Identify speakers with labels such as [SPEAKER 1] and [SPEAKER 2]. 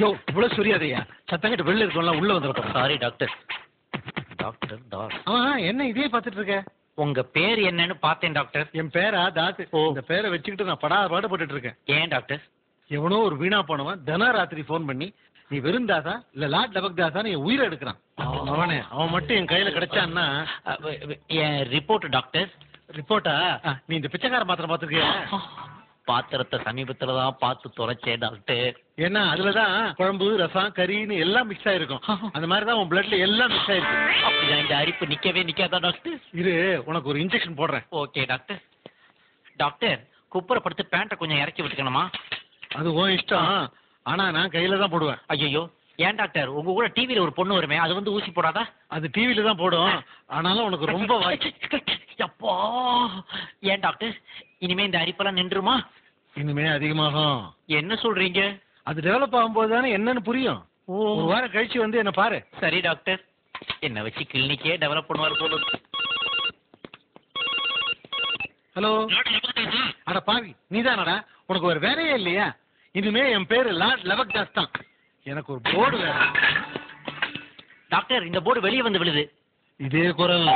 [SPEAKER 1] யோ இவ்வளவு சொரியாதையா சத்தங்கிட்ட வெளில இருக்கோம்ல உள்ள வந்துடும்.
[SPEAKER 2] Sorry doctor. டாக்டர் தாஸ்.
[SPEAKER 1] என்ன இதே பார்த்துட்டு இருக்க?
[SPEAKER 2] உங்க பேர் என்னன்னு பார்த்தேன் டாக்டர்.
[SPEAKER 1] என் பேரா தாஸ். இந்த பேரை வச்சுக்கிட்டு நான் பாடுபட்டு இருக்கேன்.
[SPEAKER 2] ஏன் டாக்டர்?
[SPEAKER 1] எவனோ ஒரு வீணா போனவன் தின ராத்திரி போன் பண்ணி நீ வெறும் தாசா இல்ல லாட் லபக் தாசான்னு என் உயிரை எடுக்கிறான். அவன் மட்டும் என் கையில கிடைச்சான்னா
[SPEAKER 2] என் ரிப்போர்ட் டாக்டர்.
[SPEAKER 1] ரிப்போர்ட்டா? நீ இந்த பிச்சைக்கார மாத்திரம் பாத்துருக்கிய?
[SPEAKER 2] பாத்திரத்தை சமீபத்துலதான் பார்த்து தொலைச்சேன் டாக்டர்.
[SPEAKER 1] ஏன்னா அதுலதான் குழம்பு ரசம் கறின்னு எல்லாம் மிக்ஸ் ஆயிருக்கும். அந்த மாதிரிதான் உன் பிளட்ல எல்லாம் மிக்ஸ் ஆயிருக்கு.
[SPEAKER 2] அப்படிதான் இந்த அரிப்பு நிக்கவே நிக்காதா டாக்டர்?
[SPEAKER 1] இரு உனக்கு ஒரு இன்ஜெக்ஷன் போடுறேன்.
[SPEAKER 2] Okay doctor. டாக்டர் குப்புறப்படுத்து பேண்ட்டை கொஞ்சம் இறக்கி விட்டுக்கணுமா?
[SPEAKER 1] அது உன் இஷ்டம். ஆனா நான் கையில தான் போடுவேன்.
[SPEAKER 2] ஐயோ ஏன் டாக்டர்? உங்க கூட டிவியில ஒரு பொண்ணு வருமே அது வந்து ஊசி போடாதா?
[SPEAKER 1] அது டிவில தான் போடும். ஆனாலும் உனக்கு ரொம்ப
[SPEAKER 2] அப்பா. ஏன் டாக்டர் இனிமே இந்த அரிப்பெல்லாம் நின்றுமா?
[SPEAKER 1] இனிமே அதிகமாகும்.
[SPEAKER 2] என்ன சொல்றீங்க?
[SPEAKER 1] அது டெவலப் ஆகும்போது தானே என்னன்னு புரியும். ஒரு வாரம் கழிச்சு வந்து என்ன பாரு.
[SPEAKER 2] சரி டாக்டர். என்ன வச்சு கிளினிக்கே டெவலப் பண்ணுவார் போல.
[SPEAKER 1] ஹலோ. அட பாவி நீதானடா? உனக்கு ஒரு வேலையே இல்லையா? இனிமே என் பேரு லார்ட் லபக் தாஸ் தான். எனக்கு ஒரு போர்டு வேணும்.
[SPEAKER 2] டாக்டர் இந்த போர்டு வெளியே வந்து விழுது.
[SPEAKER 1] இதே குரல்.